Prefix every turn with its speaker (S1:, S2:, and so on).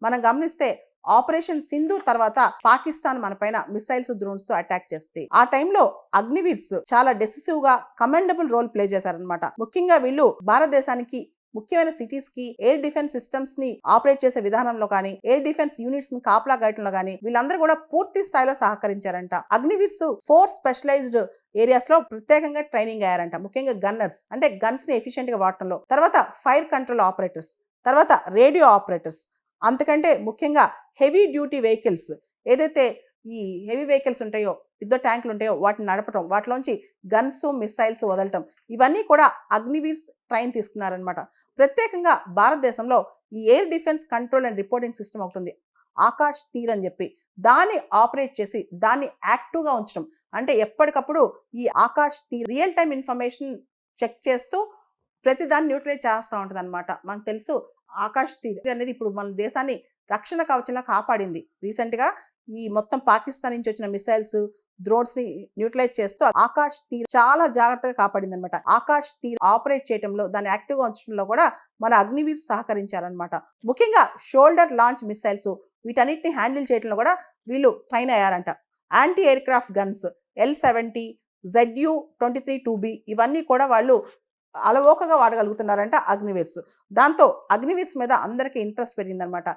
S1: మనం గమనిస్తే ఆపరేషన్ సింధూర్ తర్వాత పాకిస్తాన్ మన పైన మిసైల్స్ డ్రోన్స్ తో అటాక్ చేస్తుంది. ఆ టైంలో అగ్నివీర్స్ చాలా డెసిసివ్ గా కమెండబుల్ రోల్ ప్లే చేశారనమాట. ముఖ్యంగా వీళ్ళు భారతదేశానికి ముఖ్యమైన సిటీస్ కి ఎయిర్ డిఫెన్స్ సిస్టమ్స్ ని ఆపరేట్ చేసే విధానంలో కానీ, ఎయిర్ డిఫెన్స్ యూనిట్స్ ని కాపలా గాయటంలో కానీ వీళ్ళందరూ కూడా పూర్తి స్థాయిలో సహకరించారంట. అగ్నివీర్స్ 4 స్పెషలైజ్డ్ ఏరియాస్ లో ప్రత్యేకంగా ట్రైనింగ్ అయ్యారంట. ముఖ్యంగా గన్నర్స్ అంటే గన్స్ ని ఎఫిషియెంట్ గా వాడటంలో, తర్వాత ఫైర్ కంట్రోల్ ఆపరేటర్స్, తర్వాత రేడియో ఆపరేటర్స్, అంతకంటే ముఖ్యంగా హెవీ డ్యూటీ వెహికల్స్, ఏదైతే ఈ హెవీ వెహికల్స్ ఉంటాయో, యుద్ధ ట్యాంకులు ఉంటాయో వాటిని నడపటం, వాటిలోంచి గన్స్ మిసైల్స్ వదలటం, ఇవన్నీ కూడా అగ్నివీర్స్ ట్రైన్ తీసుకున్నారనమాట. ప్రత్యేకంగా భారతదేశంలో ఈ air defence control and reporting system ఒకటి ఉంది, ఆకాష్ తీర్ అని చెప్పి. దాన్ని ఆపరేట్ చేసి దాన్ని యాక్టివ్గా ఉంచడం అంటే ఎప్పటికప్పుడు ఈ Akashteer real time information check చేస్తూ ప్రతి దాన్ని న్యూట్రలైజ్ చేస్తూ ఉంటుంది అనమాట. మనకు తెలుసు ఆకాష్ తీర్ అనేది ఇప్పుడు మన దేశాన్ని రక్షణ కవచంలా కాపాడింది. రీసెంట్గా ఈ మొత్తం పాకిస్తాన్ నుంచి వచ్చిన మిసైల్స్ డ్రోన్స్ ని న్యూట్రలైజ్ చేస్తూ ఆకాష్ తీర్ చాలా జాగ్రత్తగా కాపాడింది అనమాట. ఆకాష్ తీర్ ఆపరేట్ చేయడంలో, దాన్ని యాక్టివ్ గా ఉంచడంలో కూడా మన అగ్నివీర్ సహకరించారనమాట. ముఖ్యంగా షోల్డర్ లాంచ్ మిసైల్స్ వీటన్నిటిని హ్యాండిల్ చేయడంలో కూడా వీళ్ళు ట్రైన్ అయ్యారంట. Anti aircraft guns L-70, ZU-23-2B ఇవన్నీ కూడా వాళ్ళు అలవోకగా వాడగలుగుతున్నారంట అగ్నివీర్స్. దాంతో అగ్నివీర్స్ మీద అందరికీ ఇంట్రెస్ట్ పెరిగిందనమాట.